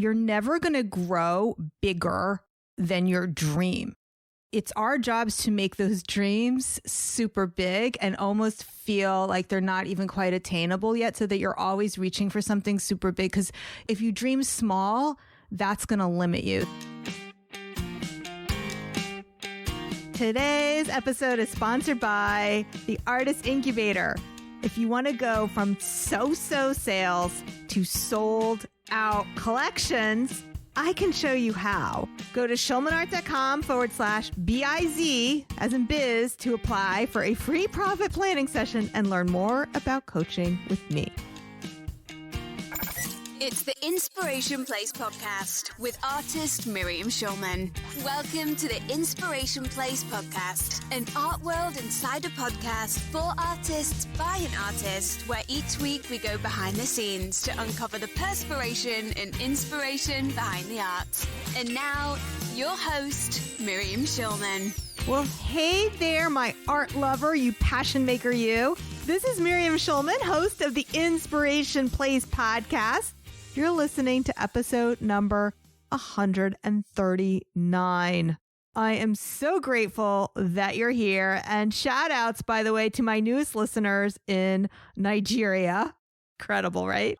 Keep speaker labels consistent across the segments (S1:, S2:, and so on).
S1: you're never going to grow bigger than your dream. It's our jobs to make those dreams super big and almost feel like they're not even quite attainable yet, so that you're always reaching for something super big. Because if you dream small, that's going to limit you. Today's episode is sponsored by the Artist Incubator. If you want to go from so-so sales to sold out collections, I can show you how. Go to schulmanart.com/BIZ, as in biz, to apply for a free profit planning session and learn more about coaching with me.
S2: It's the Inspiration Place podcast with artist Miriam Schulman. Welcome to the Inspiration Place podcast, an art world insider podcast for artists by an artist, where each week we go behind the scenes to uncover the perspiration and inspiration behind the art. And now, your host, Miriam Schulman.
S1: Well, hey there, my art lover, you passion maker, you. This is Miriam Schulman, host of the Inspiration Place podcast. You're listening to episode number 139. I am so grateful that you're here. And shout outs, by the way, to my newest listeners in Nigeria. Incredible, right?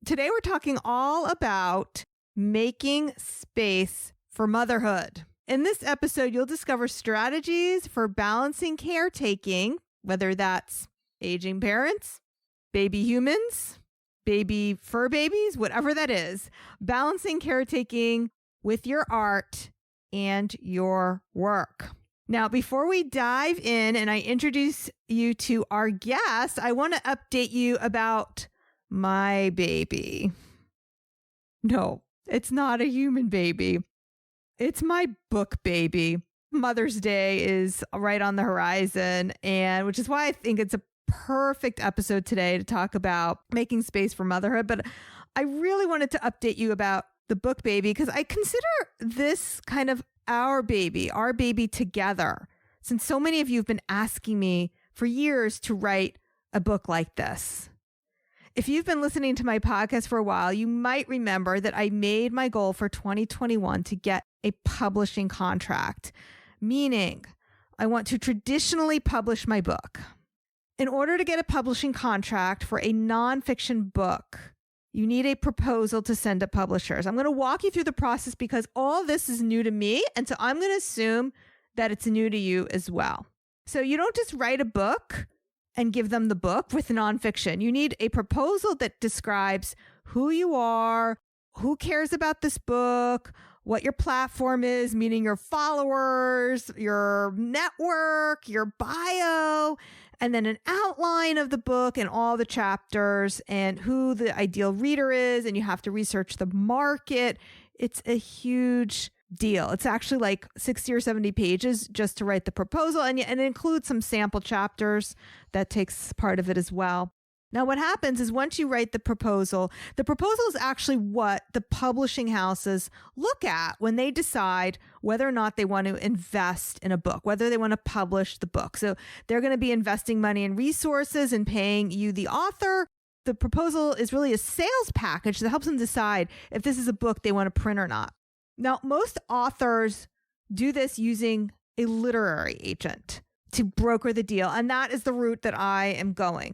S1: Today, we're talking all about making space for motherhood. In this episode, you'll discover strategies for balancing caretaking, whether that's aging parents, baby humans, baby fur babies, whatever that is, balancing caretaking with your art and your work. Now, before we dive in and I introduce you to our guest, I want to update you about my baby. No, it's not a human baby. It's my book baby. Mother's Day is right on the horizon, and which is why I think it's a perfect episode today to talk about making space for motherhood. But I really wanted to update you about the book baby because I consider this kind of our baby together, since so many of you have been asking me for years to write a book like this. If you've been listening to my podcast for a while, you might remember that I made my goal for 2021 to get a publishing contract, meaning I want to traditionally publish my book. In order to get a publishing contract for a nonfiction book, you need a proposal to send to publishers. I'm going to walk you through the process because all this is new to me. And so I'm going to assume that it's new to you as well. So you don't just write a book and give them the book with nonfiction. You need a proposal that describes who you are, who cares about this book, what your platform is, meaning your followers, your network, your bio, and then an outline of the book and all the chapters and who the ideal reader is. And you have to research the market. It's a huge deal. It's actually like 60 or 70 pages just to write the proposal. And it includes some sample chapters that takes part of it as well. Now, what happens is once you write the proposal is actually what the publishing houses look at when they decide whether or not they want to invest in a book, whether they want to publish the book. So they're going to be investing money and resources and paying you, the author. The proposal is really a sales package that helps them decide if this is a book they want to print or not. Now, most authors do this using a literary agent to broker the deal, and that is the route that I am going.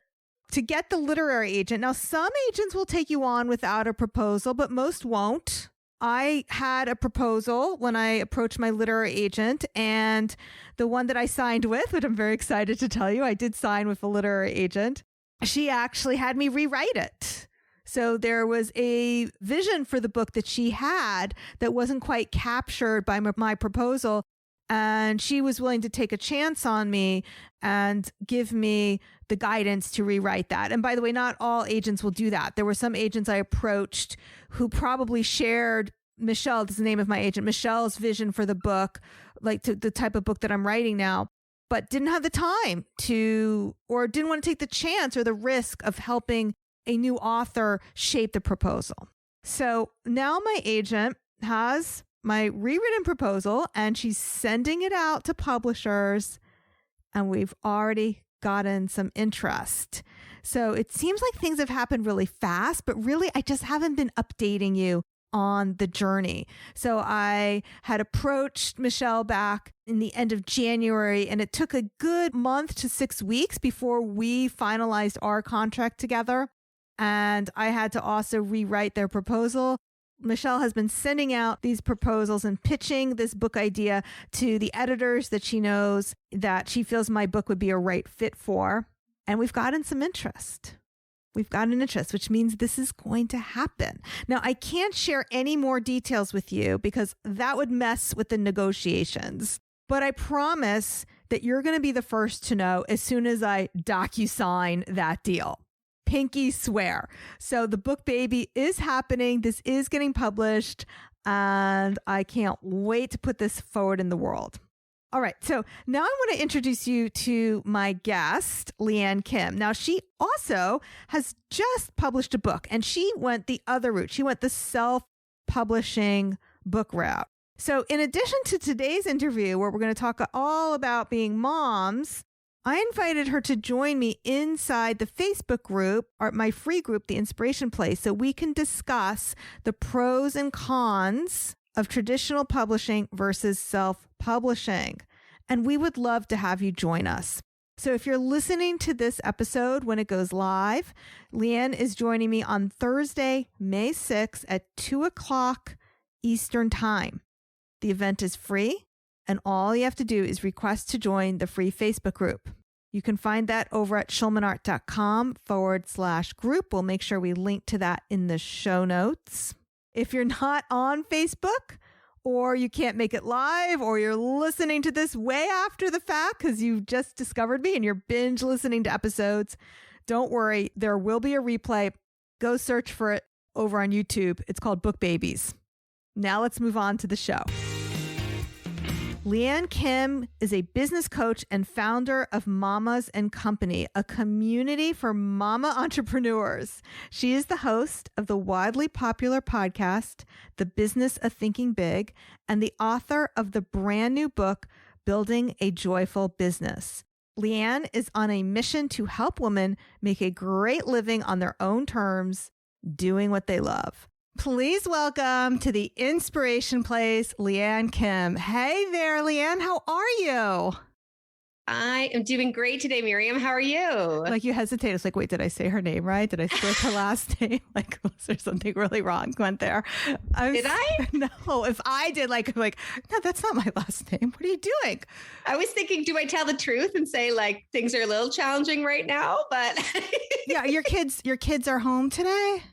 S1: To get the literary agent, now some agents will take you on without a proposal, but most won't. I had a proposal when I approached my literary agent, and the one that I signed with, which I'm very excited to tell you, I did sign with a literary agent. She actually had me rewrite it. So there was a vision for the book that she had that wasn't quite captured by my proposal. And she was willing to take a chance on me and give me the guidance to rewrite that. And by the way, not all agents will do that. There were some agents I approached who probably shared Michelle, that's the name of my agent, Michelle's vision for the book, like the type of book that I'm writing now, but didn't have the time to, or didn't want to take the chance or the risk of helping a new author shape the proposal. So now my agent has my rewritten proposal and she's sending it out to publishers, and we've already gotten some interest. So it seems like things have happened really fast, but really I just haven't been updating you on the journey. So I had approached Michelle back in the end of January, and it took a good month to 6 weeks before we finalized our contract together. And I had to also rewrite their proposal. Michelle has been sending out these proposals and pitching this book idea to the editors that she knows that she feels my book would be a right fit for. And we've gotten some interest. We've gotten interest, which means this is going to happen. Now, I can't share any more details with you because that would mess with the negotiations. But I promise that you're going to be the first to know as soon as I DocuSign that deal. Pinky swear. So the book baby is happening. This is getting published, and I can't wait to put this forward in the world. All right. So now I want to introduce you to my guest, Lianne Kim. Now, she also has just published a book, and she went the other route. She went the self-publishing book route. So in addition to today's interview, where we're going to talk all about being moms, I invited her to join me inside the Facebook group, or my free group, The Inspiration Place, so we can discuss the pros and cons of traditional publishing versus self-publishing. And we would love to have you join us. So if you're listening to this episode when it goes live, Lianne is joining me on Thursday, May 6th at 2:00 Eastern Time. The event is free, and all you have to do is request to join the free Facebook group. You can find that over at schulmanart.com/group. We'll make sure we link to that in the show notes. If you're not on Facebook, or you can't make it live, or you're listening to this way after the fact because you just discovered me and you're binge listening to episodes, don't worry. There will be a replay. Go search for it over on YouTube. It's called Book Babies. Now let's move on to the show. Lianne Kim is a business coach and founder of Mamas and Company, a community for mama entrepreneurs. She is the host of the widely popular podcast, The Business of Thinking Big, and the author of the brand new book, Building a Joyful Business. Lianne is on a mission to help women make a great living on their own terms, doing what they love. Please welcome to the Inspiration Place, Lianne Kim. Hey there, Lianne. How are you?
S3: I am doing great today, Miriam. How are you?
S1: Like you hesitate. It's like, wait, did I say her name right? Did I switch her last name? Like, was there something really wrong went there?
S3: Did I?
S1: No, if I did, like, no, that's not my last name. What are you doing?
S3: I was thinking, do I tell the truth and say like things are a little challenging right now? But
S1: yeah, your kids are home today?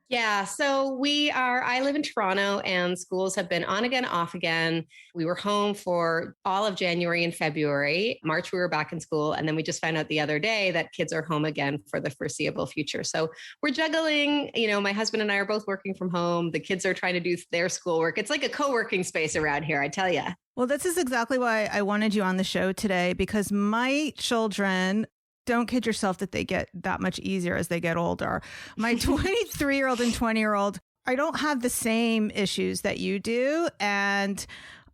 S3: Yeah. So I live in Toronto and schools have been on again, off again. We were home for all of January and February. March, we were back in school. And then we just found out the other day that kids are home again for the foreseeable future. So we're juggling, my husband and I are both working from home. The kids are trying to do their schoolwork. It's like a co-working space around here, I tell you.
S1: Well, this is exactly why I wanted you on the show today, because my children, don't kid yourself that they get that much easier as they get older. My 23-year-old and 20-year-old, I don't have the same issues that you do. And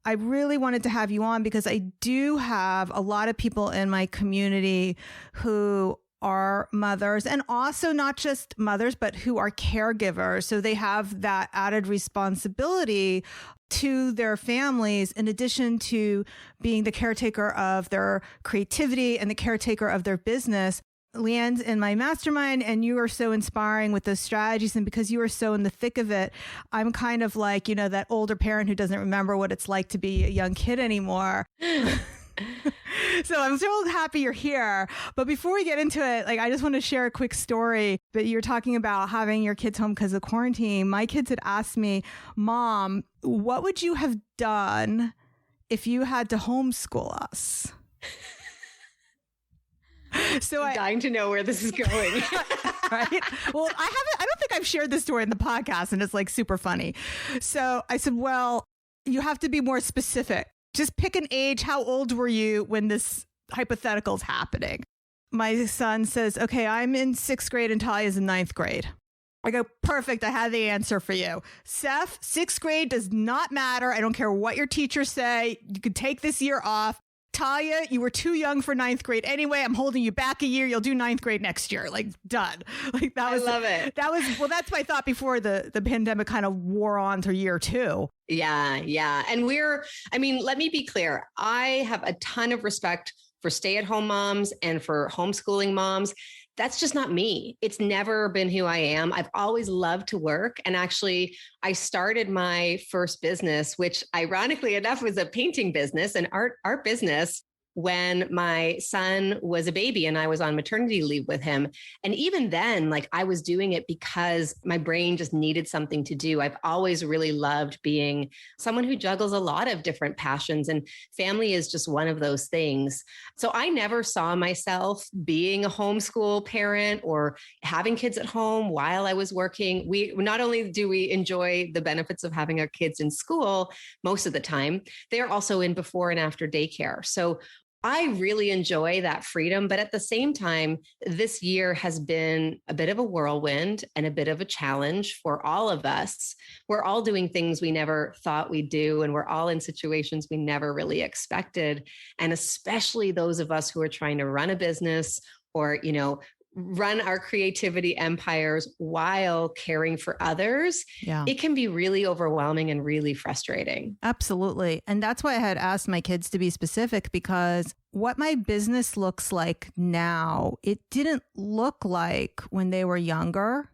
S1: I really wanted to have you on because I do have a lot of people in my community who are mothers, and also not just mothers, but who are caregivers. So they have that added responsibility to their families, in addition to being the caretaker of their creativity and the caretaker of their business. Lianne's in my mastermind, and you are so inspiring with those strategies. And because you are so in the thick of it, I'm kind of like, that older parent who doesn't remember what it's like to be a young kid anymore. So I'm so happy you're here. But before we get into it, I just want to share a quick story that you're talking about having your kids home because of quarantine. My kids had asked me, Mom, what would you have done if you had to homeschool us? So
S3: I'm dying to know where this is going.
S1: Right? Well, I don't think I've shared this story in the podcast, and it's super funny. So I said, well, you have to be more specific. Just pick an age. How old were you when this hypothetical is happening? My son says, okay, I'm in 6th grade and Talia is in 9th grade. I go, perfect. I have the answer for you. Seth, 6th grade does not matter. I don't care what your teachers say. You could take this year off. Talia, you were too young for ninth grade. Anyway, I'm holding you back a year. You'll do ninth grade next year. Like, done. Like that was,
S3: I love it.
S1: Well, that's my thought before the pandemic kind of wore on to year two.
S3: Yeah. Yeah. And let me be clear. I have a ton of respect for stay-at-home moms and for homeschooling moms. That's just not me. It's never been who I am. I've always loved to work. And actually, I started my first business, which ironically enough was a painting business, an art business, when my son was a baby and I was on maternity leave with him. And even then, like I was doing it because my brain just needed something to do. I've always really loved being someone who juggles a lot of different passions, and family is just one of those things. So I never saw myself being a homeschool parent or having kids at home while I was working. We not only do we enjoy the benefits of having our kids in school most of the time, they are also in before and after daycare. So I really enjoy that freedom. But at the same time, this year has been a bit of a whirlwind and a bit of a challenge for all of us. We're all doing things we never thought we'd do, and we're all in situations we never really expected. And especially those of us who are trying to run a business or, run our creativity empires while caring for others.
S1: Yeah.
S3: It can be really overwhelming and really frustrating.
S1: Absolutely. And that's why I had asked my kids to be specific, because what my business looks like now, it didn't look like when they were younger.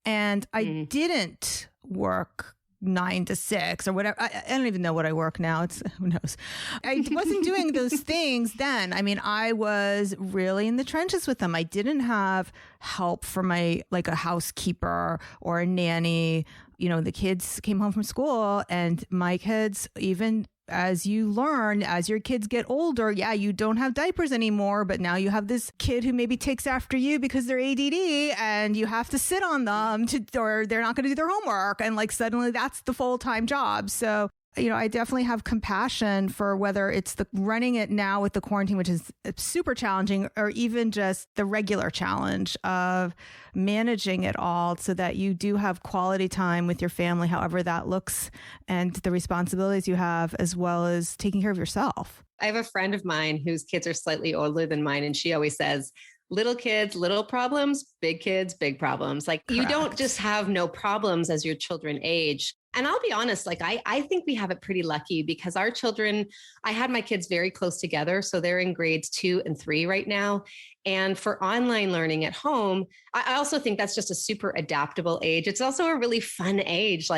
S1: And I didn't work 9 to 6 or whatever. I don't even know what I work now. Who knows? I wasn't doing those things then. I mean, I was really in the trenches with them. I didn't have help from a housekeeper or a nanny. The kids came home from school, and my kids, even as you learn, as your kids get older, you don't have diapers anymore, but now you have this kid who maybe takes after you because they're ADD and you have to sit on them or they're not going to do their homework. And suddenly that's the full-time job. So, I definitely have compassion for whether it's the running it now with the quarantine, which is super challenging, or even just the regular challenge of managing it all so that you do have quality time with your family, however that looks, and the responsibilities you have, as well as taking care of yourself.
S3: I have a friend of mine whose kids are slightly older than mine, and she always says, little kids, little problems, big kids, big problems. Correct. You don't just have no problems as your children age. And I'll be honest, I think we have it pretty lucky because our children, I had my kids very close together. So they're in grades 2 and 3 right now. And for online learning at home, I also think that's just a super adaptable age. It's also a really fun age.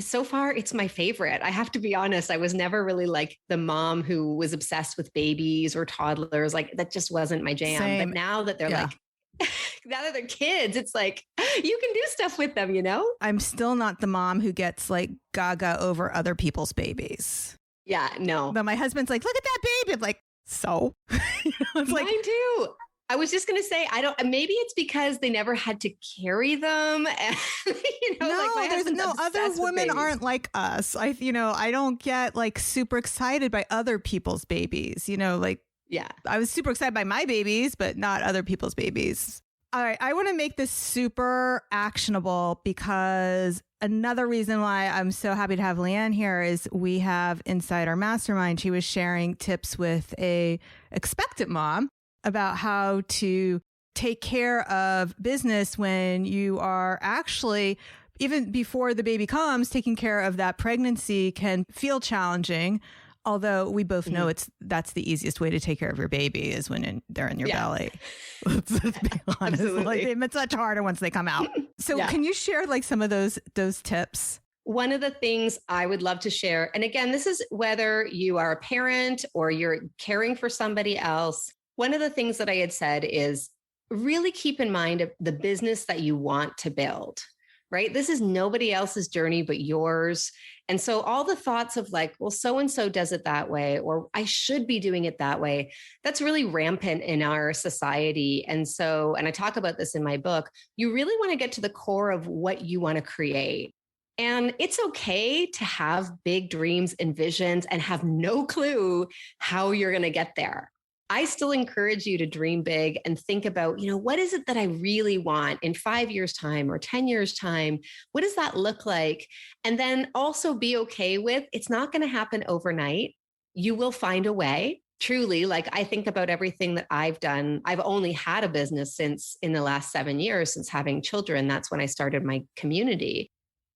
S3: So far, it's my favorite. I have to be honest. I was never really the mom who was obsessed with babies or toddlers. That just wasn't my jam.
S1: Same.
S3: But now that they're now that they're kids, it's you can do stuff with them,
S1: I'm still not the mom who gets gaga over other people's babies.
S3: Yeah, no.
S1: But my husband's like, look at that baby. I'm like, so? It's
S3: Mine too. I was just going to say, maybe it's because they never had to carry them. And,
S1: other women aren't like us. I don't get super excited by other people's babies,
S3: Yeah.
S1: I was super excited by my babies, but not other people's babies. All right. I want to make this super actionable because another reason why I'm so happy to have Lianne here is we have inside our mastermind, she was sharing tips with a expectant mom about how to take care of business when you are actually, even before the baby comes, taking care of that pregnancy can feel challenging. Although we both know that's the easiest way to take care of your baby is when they're in your belly. Let's be honest. It's much harder once they come out. So can you share some of those tips?
S3: One of the things I would love to share, and again, this is whether you are a parent or you're caring for somebody else. One of the things that I had said is really keep in mind the business that you want to build. Right? This is nobody else's journey but yours. And so all the thoughts of well, so-and-so does it that way, or I should be doing it that way, that's really rampant in our society. And I talk about this in my book, you really want to get to the core of what you want to create. And it's okay to have big dreams and visions and have no clue how you're going to get there. I still encourage you to dream big and think about, what is it that I really want in 5 years' time or 10 years' time? What does that look like? And then also be okay with it's not going to happen overnight. You will find a way. truly, like I think about everything that I've done. I've only had a business since in the last 7 years since having children. That's when I started my community.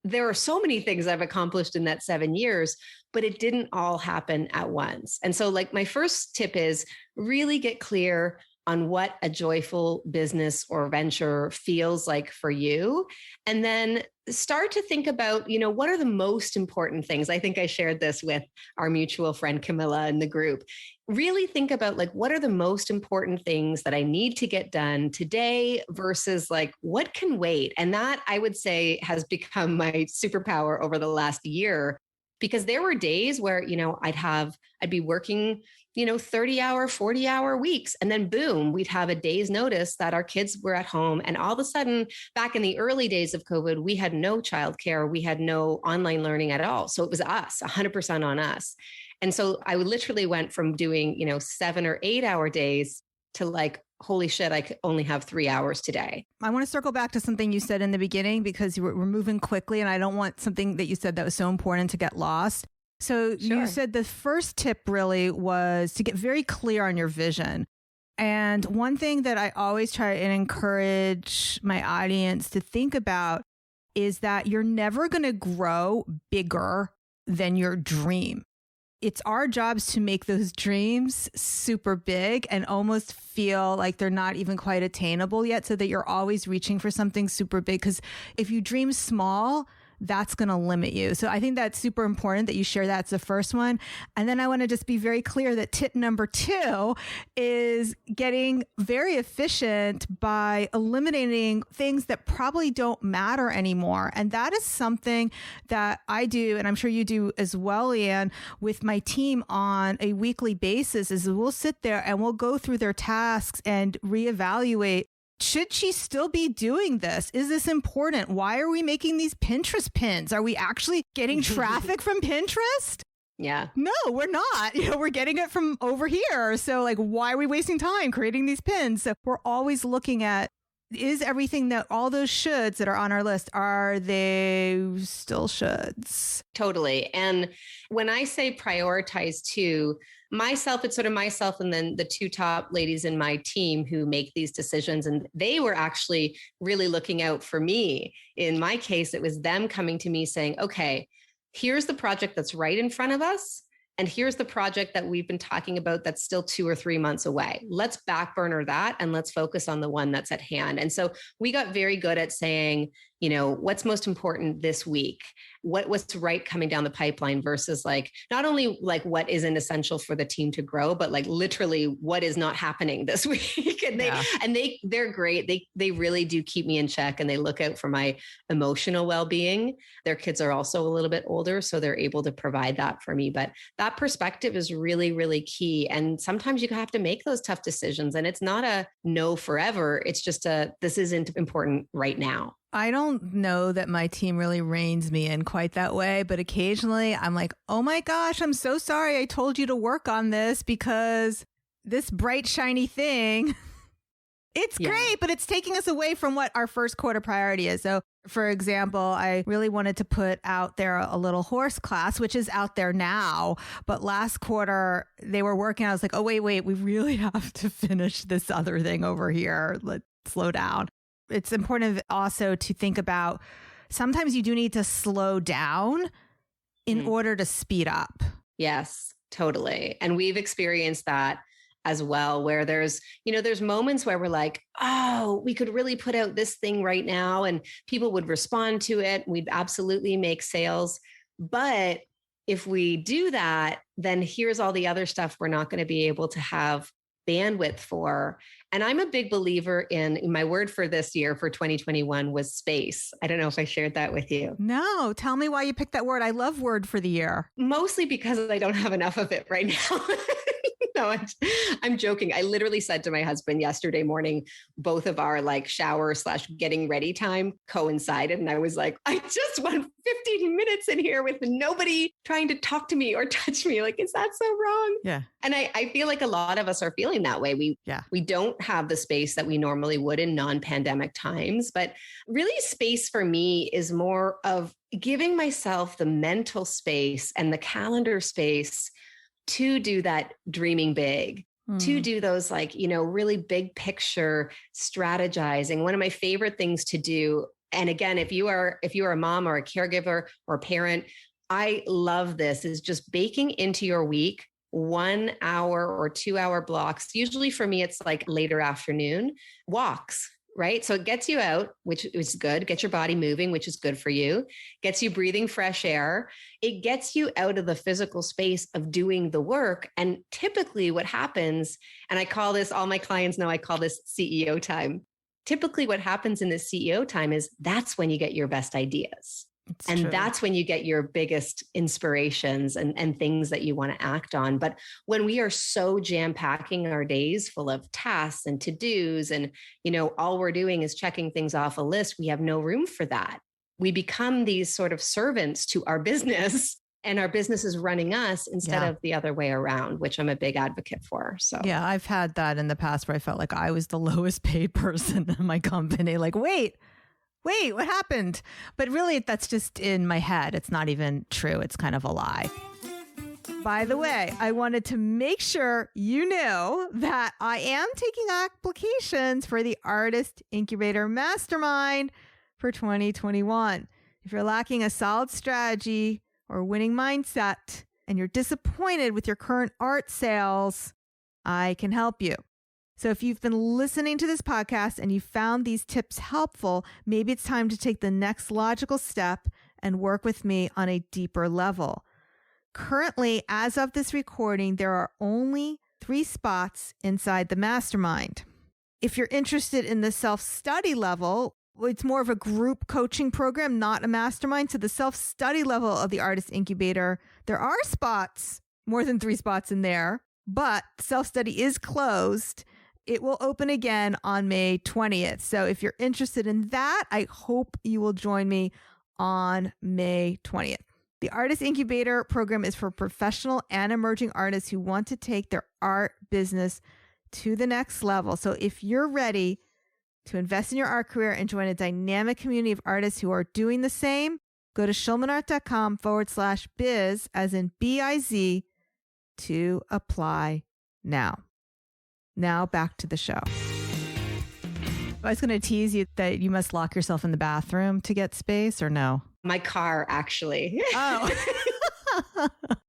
S3: There are so many things I've accomplished in that 7 years, but it didn't all happen at once. And so like my first tip is really get clear on what a joyful business or venture feels like for you. And then start to think about, what are the most important things? I think I shared this with our mutual friend, Camilla, in the group. Really think about like, what are the most important things that I need to get done today versus like, what can wait? And that I would say has become my superpower over the last year, because there were days where, I'd be working 30-hour, 40-hour weeks. And then boom, we'd have a day's notice that our kids were at home. And all of a sudden, back in the early days of COVID, we had no childcare. We had no online learning at all. So it was us, 100% on us. And so I literally went from doing, 7 or 8 hour days to like, holy shit, I could only have 3 hours today.
S1: I want to circle back to something you said in the beginning, because we're moving quickly and I don't want something that you said that was so important to get lost. So You said the first tip really was to get very clear on your vision. And one thing that I always try and encourage my audience to think about is that you're never going to grow bigger than your dream. It's our jobs to make those dreams super big and almost feel like they're not even quite attainable yet, so that you're always reaching for something super big. Because if you dream small, that's going to limit you. So I think that's super important that you share. That's the first one. And then I want to just be very clear that tip number 2 is getting very efficient by eliminating things that probably don't matter anymore. And that is something that I do, and I'm sure you do as well, Lianne, with my team on a weekly basis, is we'll sit there and we'll go through their tasks and reevaluate. Should she still be doing this? Is this important? Why are we making these Pinterest pins? Are we actually getting traffic from Pinterest?
S3: Yeah.
S1: No, we're not. We're getting it from over here. So like, why are we wasting time creating these pins? So we're always looking at, is everything that all those shoulds that are on our list, are they still shoulds?
S3: Totally. And when I say prioritize too, myself, it's sort of myself and then the 2 top ladies in my team who make these decisions. And they were actually really looking out for me. In my case, it was them coming to me saying, okay, here's the project that's right in front of us. And here's the project that we've been talking about that's still 2 or 3 months away. Let's back burner that and let's focus on the one that's at hand. And so we got very good at saying, what's most important this week? What's right coming down the pipeline versus like, not only like what isn't essential for the team to grow, but like literally what is not happening this week. And they're great. They really do keep me in check, and they look out for my emotional well-being. Their kids are also a little bit older, so they're able to provide that for me. But that perspective is really, really key. And sometimes you have to make those tough decisions, and it's not a no forever. It's just this isn't important right now.
S1: I don't know that my team really reins me in quite that way, but occasionally I'm like, oh my gosh, I'm so sorry I told you to work on this, because this bright, shiny thing, it's great, but it's taking us away from what our first quarter priority is. So for example, I really wanted to put out there a little horse class, which is out there now. But last quarter they were working. I was like, oh, wait, we really have to finish this other thing over here. Let's slow down. It's important also to think about, sometimes you do need to slow down in order to speed up.
S3: Yes, totally. And we've experienced that as well, where there's moments where we're like, oh, we could really put out this thing right now and people would respond to it. We'd absolutely make sales. But if we do that, then here's all the other stuff we're not going to be able to have bandwidth for. And I'm a big believer in, my word for this year, for 2021, was space. I don't know if I shared that with you.
S1: No, tell me why you picked that word. I love word for the year.
S3: Mostly because I don't have enough of it right now. No, I'm joking. I literally said to my husband yesterday morning, both of our like shower / getting ready time coincided. And I was like, I just want 15 minutes in here with nobody trying to talk to me or touch me. Like, is that so wrong?
S1: Yeah.
S3: And I feel like a lot of us are feeling that way. We don't have the space that we normally would in non-pandemic times, but really space for me is more of giving myself the mental space and the calendar space to do that dreaming big, to do those like, really big picture strategizing. One of my favorite things to do. And again, if you are a mom or a caregiver or a parent, I love this, is just baking into your week 1 hour or 2 hour blocks. Usually for me, it's like later afternoon walks, right? So it gets you out, which is good. Get your body moving, which is good for you. Gets you breathing fresh air. It gets you out of the physical space of doing the work. And typically what happens, and I call this, all my clients know I call this CEO time. Typically what happens in the CEO time is that's when you get your best ideas.
S1: It's
S3: and
S1: true.
S3: That's when you get your biggest inspirations and things that you want to act on. But when we are so jam-packing our days full of tasks and to-dos and, all we're doing is checking things off a list, we have no room for that. We become these sort of servants to our business, and our business is running us instead of the other way around, which I'm a big advocate for. So
S1: yeah, I've had that in the past where I felt like I was the lowest paid person in my company. Like, wait, what happened? But really, that's just in my head. It's not even true. It's kind of a lie. By the way, I wanted to make sure you know that I am taking applications for the Artist Incubator Mastermind for 2021. If you're lacking a solid strategy or winning mindset and you're disappointed with your current art sales, I can help you. So if you've been listening to this podcast and you found these tips helpful, maybe it's time to take the next logical step and work with me on a deeper level. Currently, as of this recording, there are only 3 spots inside the mastermind. If you're interested in the self-study level, it's more of a group coaching program, not a mastermind. So the self-study level of the Artist Incubator, there are spots, more than 3 spots in there, but self-study is closed. It will open again on May 20th. So if you're interested in that, I hope you will join me on May 20th. The Artist Incubator program is for professional and emerging artists who want to take their art business to the next level. So if you're ready to invest in your art career and join a dynamic community of artists who are doing the same, go to schulmanart.com/biz, as in BIZ, to apply now. Now back to the show. I was going to tease you that you must lock yourself in the bathroom to get space, or no?
S3: my car, actually.
S1: Oh.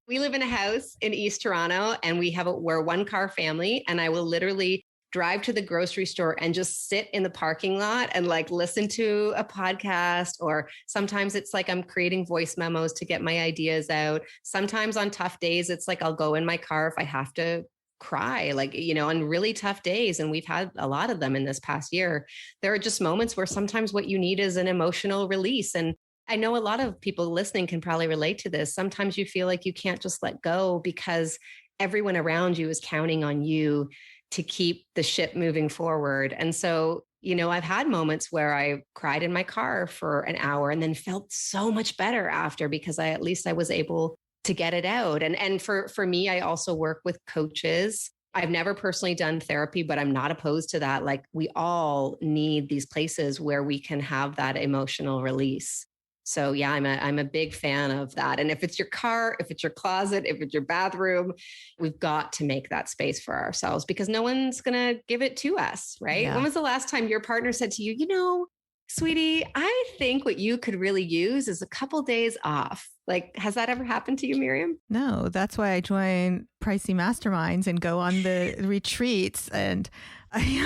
S3: We live in a house in East Toronto, and we're a 1-car family, and I will literally drive to the grocery store and just sit in the parking lot and like listen to a podcast. Or sometimes it's like I'm creating voice memos to get my ideas out. Sometimes on tough days, it's like I'll go in my car if I have to cry, like, on really tough days. And we've had a lot of them in this past year. There are just moments where sometimes what you need is an emotional release. And I know a lot of people listening can probably relate to this. Sometimes you feel like you can't just let go because everyone around you is counting on you to keep the ship moving forward. And so, I've had moments where I cried in my car for an hour and then felt so much better after, because at least I was able to get it out. And for me, I also work with coaches. I've never personally done therapy, but I'm not opposed to that. Like, we all need these places where we can have that emotional release. So yeah, I'm a big fan of that. And if it's your car, if it's your closet, if it's your bathroom, we've got to make that space for ourselves, because no one's going to give it to us, right?
S1: Yeah.
S3: When was the last time your partner said to you, sweetie, I think what you could really use is a couple days off? Like, has that ever happened to you, Miriam?
S1: No, that's why I join pricey masterminds and go on the retreats, and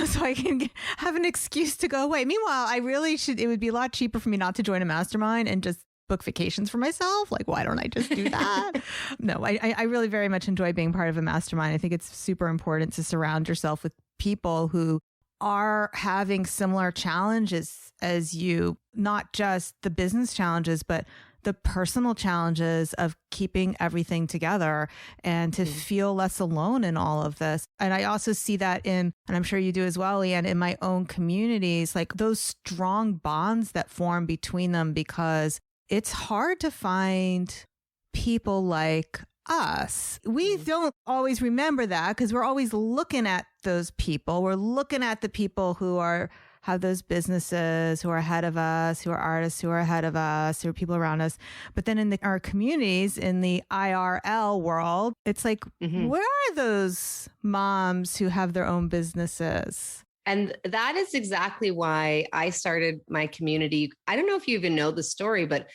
S1: so I can have an excuse to go away. Meanwhile, it would be a lot cheaper for me not to join a mastermind and just book vacations for myself. Like, why don't I just do that? No, I really very much enjoy being part of a mastermind. I think it's super important to surround yourself with people who are having similar challenges as you, not just the business challenges, but the personal challenges of keeping everything together, and to feel less alone in all of this. And I also see that and I'm sure you do as well, Lianne, in my own communities, like those strong bonds that form between them, because it's hard to find people like us. We don't always remember that because we're always looking at those people. We're looking at the people who are have those businesses who are ahead of us, who are artists who are ahead of us, who are people around us. But then in our communities, in the IRL world, it's like, where are those moms who have their own businesses?
S3: And that is exactly why I started my community. I don't know if you even know the story, but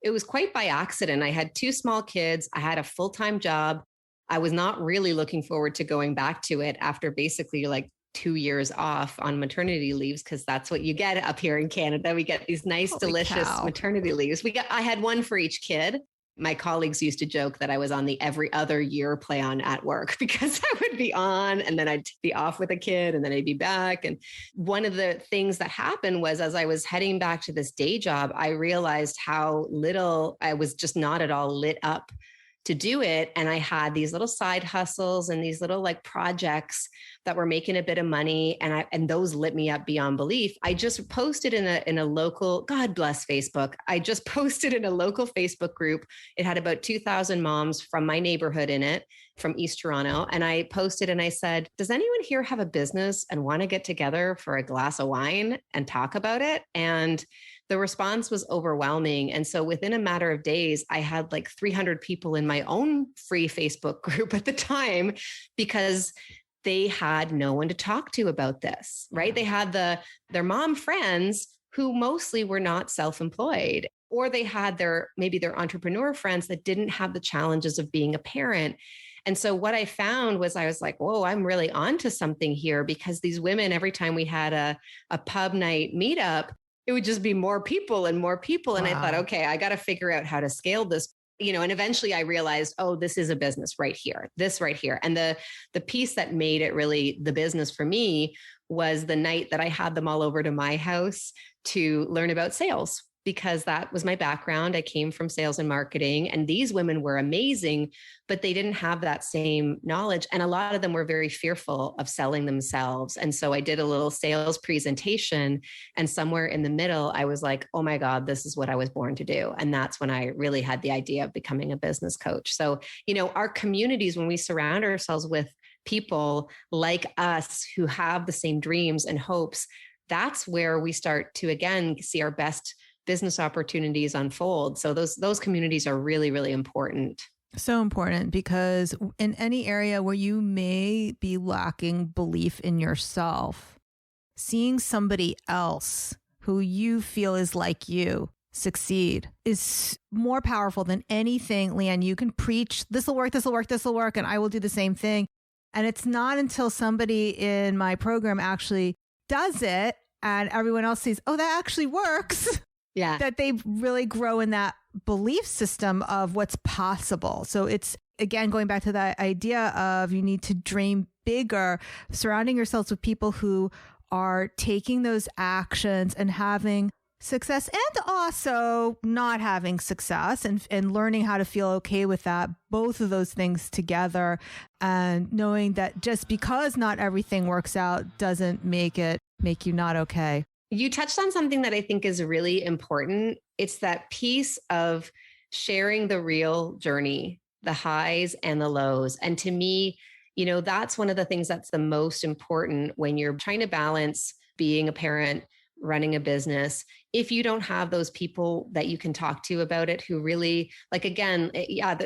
S3: it was quite by accident. I had 2 small kids. I had a full-time job. I was not really looking forward to going back to it after basically like 2 years off on maternity leaves, because that's what you get up here in Canada. We get these nice, delicious maternity leaves. I had one for each kid. My colleagues used to joke that I was on the every other year plan at work, because I would be on and then I'd be off with a kid and then I'd be back. And one of the things that happened was, as I was heading back to this day job, I realized how little I was just not at all lit up to do it. And I had these little side hustles and these little like projects that were making a bit of money. And those lit me up beyond belief. I just posted in a local, God bless Facebook. I just posted in a local Facebook group. It had about 2,000 moms from my neighborhood in it, from East Toronto. And I posted and I said, does anyone here have a business and want to get together for a glass of wine and talk about it? And the response was overwhelming. And so within a matter of days, I had like 300 people in my own free Facebook group at the time, because they had no one to talk to about this, right? They had their mom friends who mostly were not self-employed, or they had maybe their entrepreneur friends that didn't have the challenges of being a parent. And so what I found was, I was like, whoa, I'm really onto something here, because these women, every time we had a pub night meetup, it would just be more people and more people. And I thought, okay, I got to figure out how to scale this, and eventually I realized, oh, this is a business right here, this right here. And the piece that made it really the business for me was the night that I had them all over to my house to learn about sales, because that was my background. I came from sales and marketing, and these women were amazing, but they didn't have that same knowledge. And a lot of them were very fearful of selling themselves. And so I did a little sales presentation, and somewhere in the middle, I was like, oh my God, this is what I was born to do. And that's when I really had the idea of becoming a business coach. So, our communities, when we surround ourselves with people like us who have the same dreams and hopes, that's where we start to, again, see our best business opportunities unfold. So those communities are really, really important.
S1: So important, because in any area where you may be lacking belief in yourself, seeing somebody else who you feel is like you succeed is more powerful than anything. Lianne, you can preach, this will work, and I will do the same thing. And it's not until somebody in my program actually does it and everyone else sees, oh, that actually works. Yeah. That they really grow in that belief system of what's possible. So it's, again, going back to that idea of you need to dream bigger, surrounding yourselves with people who are taking those actions and having success, and also not having success, and learning how to feel okay with that, both of those things together, and knowing that just because not everything works out doesn't make you not okay.
S3: You touched on something that I think is really important. It's that piece of sharing the real journey, the highs and the lows. And to me, that's one of the things that's the most important when you're trying to balance being a parent, running a business. If you don't have those people that you can talk to about it, who really, like, again,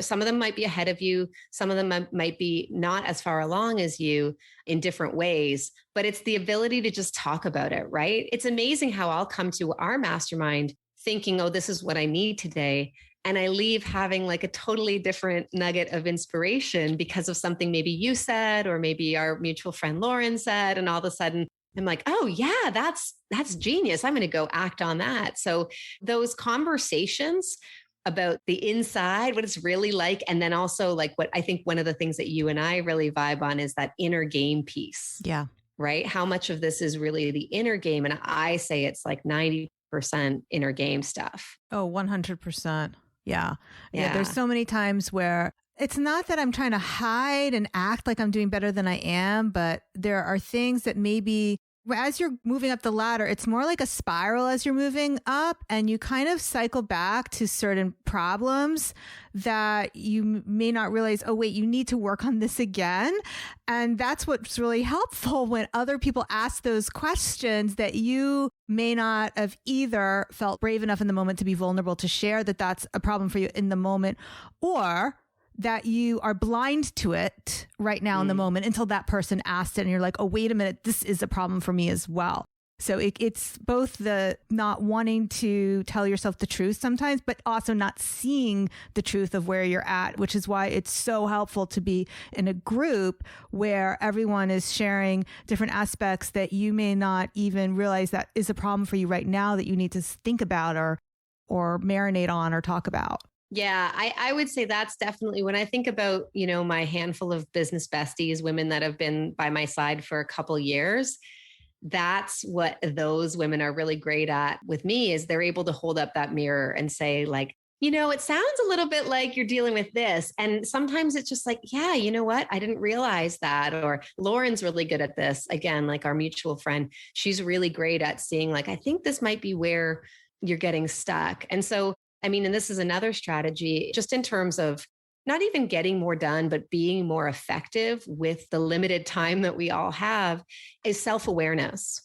S3: some of them might be ahead of you. Some of them might be not as far along as you in different ways, but it's the ability to just talk about it, right? It's amazing how I'll come to our mastermind thinking, oh, this is what I need today. And I leave having like a totally different nugget of inspiration because of something maybe you said, or maybe our mutual friend Lauren said, and all of a sudden I'm like, oh yeah, that's genius. I'm going to go act on that. So those conversations about the inside, what it's really like. And then also, like, what I think one of the things that you and I really vibe on is that inner game piece.
S1: Yeah.
S3: Right. How much of this is really the inner game? And I say it's like 90% inner game stuff.
S1: Oh, 100%. Yeah. There's so many times where it's not that I'm trying to hide and act like I'm doing better than I am, but there are things that maybe as you're moving up the ladder, it's more like a spiral as you're moving up, and you kind of cycle back to certain problems that you may not realize, oh, wait, you need to work on this again. And that's what's really helpful when other people ask those questions that you may not have either felt brave enough in the moment to be vulnerable to share that that's a problem for you in the moment, or that you are blind to it right now in the moment until that person asked it and you're like, oh, wait a minute, this is a problem for me as well. So it's both the not wanting to tell yourself the truth sometimes, but also not seeing the truth of where you're at, which is why it's so helpful to be in a group where everyone is sharing different aspects that you may not even realize that is a problem for you right now that you need to think about or marinate on or talk about.
S3: Yeah, I would say that's definitely when I think about, my handful of business besties, women that have been by my side for a couple years, that's what those women are really great at with me is they're able to hold up that mirror and say like, it sounds a little bit like you're dealing with this. And sometimes it's just like, yeah, you know what? I didn't realize that. Or Lauren's really good at this. Again, like our mutual friend, she's really great at seeing like, I think this might be where you're getting stuck. And so and this is another strategy just in terms of not even getting more done, but being more effective with the limited time that we all have is self-awareness.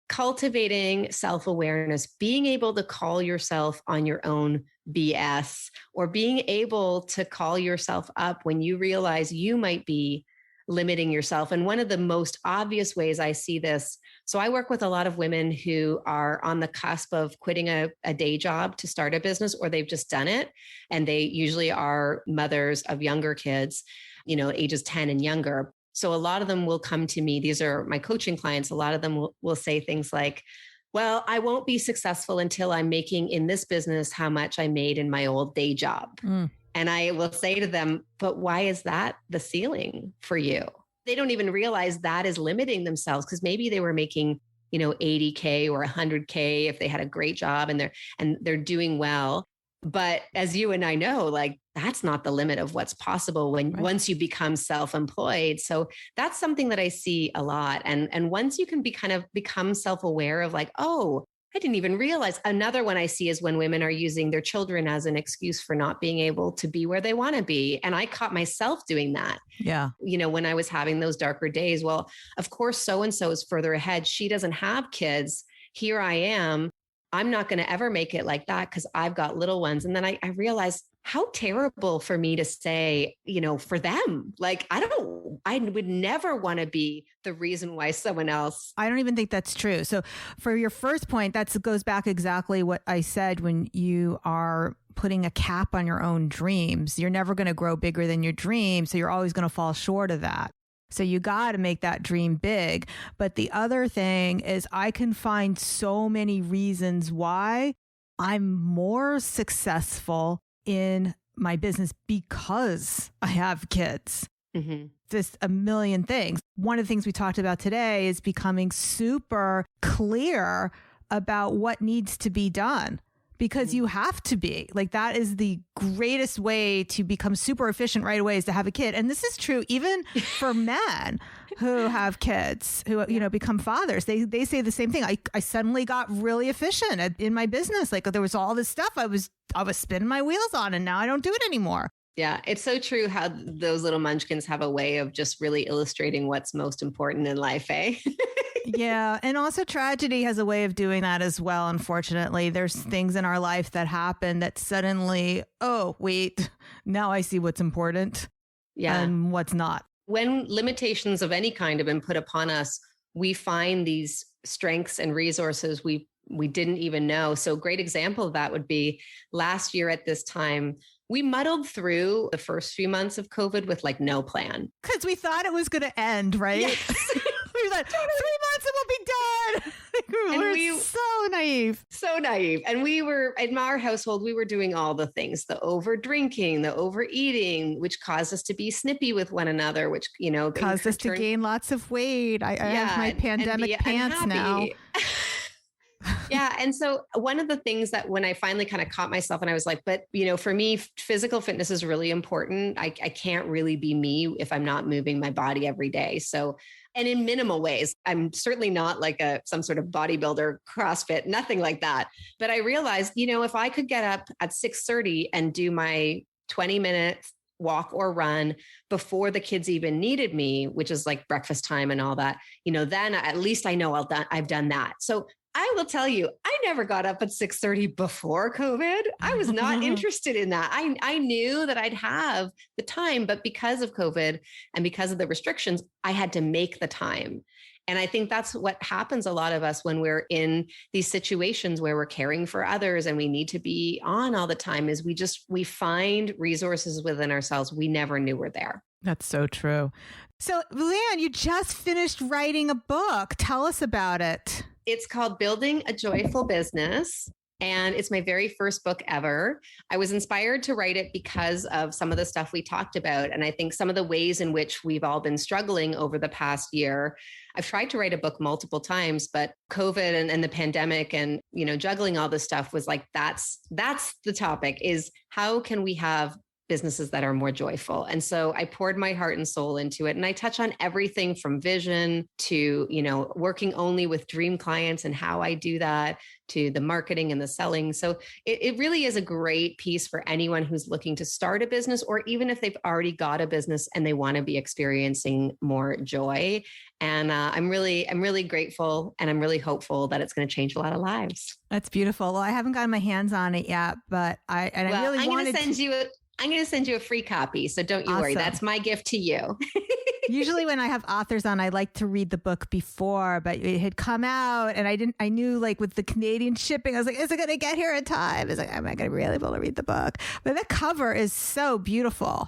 S3: Cultivating self-awareness, being able to call yourself on your own BS, or being able to call yourself up when you realize you might be limiting yourself. And one of the most obvious ways I see this, so I work with a lot of women who are on the cusp of quitting a day job to start a business, or they've just done it. And they usually are mothers of younger kids, ages 10 and younger. So a lot of them will come to me. These are my coaching clients. A lot of them will say things like, well, I won't be successful until I'm making in this business how much I made in my old day job. And I will say to them, but why is that the ceiling for you? They don't even realize that is limiting themselves because maybe they were making, $80K or $100K if they had a great job and they're doing well. But as you and I know, like that's not the limit of what's possible once you become self-employed. So that's something that I see a lot. And once you can become self-aware of like, oh, I didn't even realize. Another one I see is when women are using their children as an excuse for not being able to be where they want to be. And I caught myself doing that.
S1: Yeah.
S3: When I was having those darker days, well, of course, so-and-so is further ahead. She doesn't have kids. Here I am. I'm not going to ever make it like that because I've got little ones. And then I realized how terrible for me to say, for them, like, I would never want to be the reason why someone else.
S1: I don't even think that's true. So for your first point, that goes back exactly what I said when you are putting a cap on your own dreams. You're never going to grow bigger than your dream. So you're always going to fall short of that. So you got to make that dream big. But the other thing is I can find so many reasons why I'm more successful in my business because I have kids.
S3: Mm-hmm.
S1: Just a million things. One of the things we talked about today is becoming super clear about what needs to be done. Because you have to be. Like, that is the greatest way to become super efficient right away, is to have a kid. And this is true even for men who have kids, who, become fathers. They say the same thing. I suddenly got really efficient in my business. Like, there was all this stuff I was spinning my wheels on, and now I don't do it anymore.
S3: Yeah, it's so true how those little munchkins have a way of just really illustrating what's most important in life, eh?
S1: Yeah. And also tragedy has a way of doing that as well. Unfortunately, there's things in our life that happen that suddenly, oh, wait, now I see what's important and what's not.
S3: When limitations of any kind have been put upon us, we find these strengths and resources we didn't even know. So a great example of that would be last year at this time, we muddled through the first few months of COVID with like no plan.
S1: Because we thought it was going to end, right?
S3: Yes.
S1: We were like, 3 months and we'll be done. We were so naive.
S3: So naive. And we were, in our household, we were doing all the things, the over drinking, the overeating, which caused us to be snippy with one another, which,
S1: caused us to gain lots of weight. I have my pandemic pants now.
S3: Yeah. And so one of the things that when I finally kind of caught myself and I was like, but for me, physical fitness is really important. I can't really be me if I'm not moving my body every day. So, and in minimal ways, I'm certainly not like some sort of bodybuilder, CrossFit, nothing like that. But I realized, if I could get up at 6:30 and do my 20 minutes walk or run before the kids even needed me, which is like breakfast time and all that, then at least I know I've done that. So I will tell you, I never got up at 6:30 before COVID. I was not interested in that. I knew that I'd have the time, but because of COVID and because of the restrictions, I had to make the time. And I think that's what happens a lot of us when we're in these situations where we're caring for others and we need to be on all the time is we find resources within ourselves we never knew were there.
S1: That's so true. So Lianne, you just finished writing a book. Tell us about it.
S3: It's called Building a Joyful Business. And it's my very first book ever. I was inspired to write it because of some of the stuff we talked about. And I think some of the ways in which we've all been struggling over the past year. I've tried to write a book multiple times, but COVID and the pandemic and, juggling all this stuff was like, that's the topic is how can we have businesses that are more joyful. And so I poured my heart and soul into it. And I touch on everything from vision to, working only with dream clients and how I do that to the marketing and the selling. So it really is a great piece for anyone who's looking to start a business, or even if they've already got a business and they want to be experiencing more joy. And I'm really grateful and I'm really hopeful that it's going to change a lot of lives.
S1: That's beautiful. Well, I haven't gotten my hands on it yet, but I really wanted to.
S3: I'm going to send you a free copy. So don't you worry. That's my gift to you.
S1: Usually when I have authors on, I like to read the book before, but it had come out and I knew like with the Canadian shipping, I was like, is it going to get here in time? It's like, am I going to be able to read the book? But the cover is so beautiful.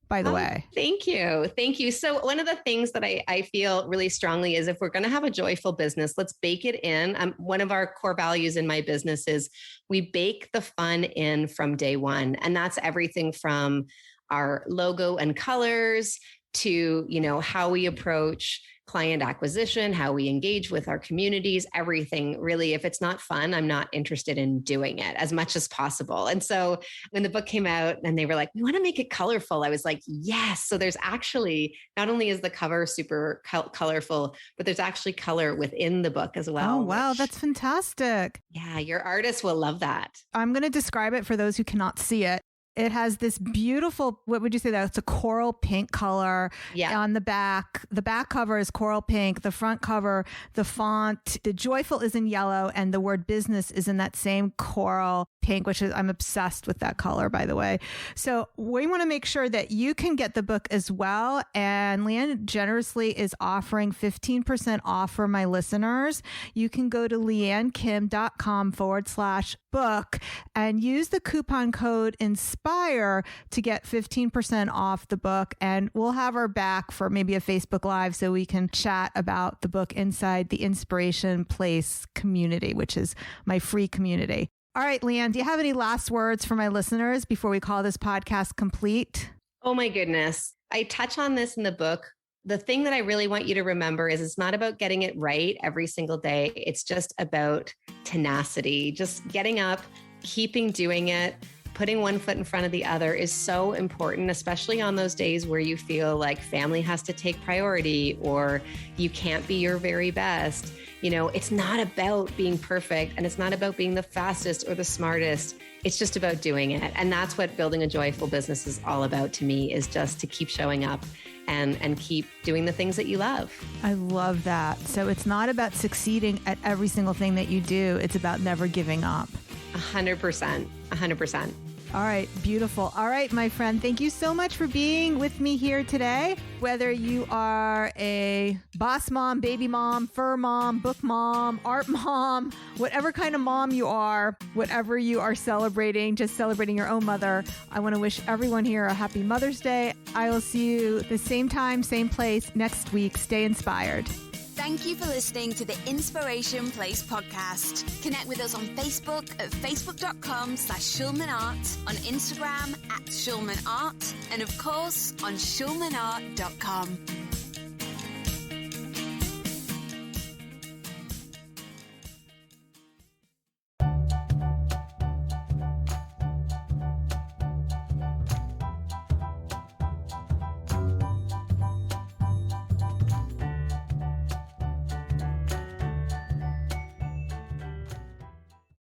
S1: By the way.
S3: Thank you. Thank you. So one of the things that I feel really strongly is if we're going to have a joyful business, let's bake it in. One of our core values in my business is we bake the fun in from day one. And that's everything from our logo and colors to, how we approach client acquisition, how we engage with our communities, everything really. If it's not fun, I'm not interested in doing it as much as possible. And so when the book came out and they were like, we want to make it colorful, I was like, yes. So there's actually, not only is the cover super colorful, but there's actually color within the book as well.
S1: Oh, wow. That's fantastic.
S3: Yeah. Your artists will love that.
S1: I'm going to describe it for those who cannot see it. It has this beautiful, what would you say that? It's a coral pink color on the back. The back cover is coral pink. The front cover, the font, the joyful is in yellow and the word business is in that same coral pink, which is, I'm obsessed with that color, by the way. So we want to make sure that you can get the book as well. And Lianne generously is offering 15% off for my listeners. You can go to liannekim.com/book and use the coupon code INSPIRE to get 15% off the book. And we'll have her back for maybe a Facebook Live so we can chat about the book inside the Inspiration Place community, which is my free community. All right, Lianne, do you have any last words for my listeners before we call this podcast complete?
S3: Oh my goodness. I touch on this in the book. The thing that I really want you to remember is it's not about getting it right every single day. It's just about tenacity, just getting up, keeping doing it. Putting one foot in front of the other is so important, especially on those days where you feel like family has to take priority or you can't be your very best. It's not about being perfect and it's not about being the fastest or the smartest. It's just about doing it. And that's what building a joyful business is all about to me, is just to keep showing up and keep doing the things that you love.
S1: I love that. So it's not about succeeding at every single thing that you do. It's about never giving up.
S3: 100%. 100%.
S1: All right. Beautiful. All right, my friend. Thank you so much for being with me here today. Whether you are a boss mom, baby mom, fur mom, book mom, art mom, whatever kind of mom you are, whatever you are celebrating, just celebrating your own mother, I want to wish everyone here a happy Mother's Day. I will see you the same time, same place next week. Stay inspired.
S2: Thank you for listening to the Inspiration Place podcast. Connect with us on Facebook at facebook.com/SchulmanArt, on Instagram @SchulmanArt, and of course on schulmanart.com.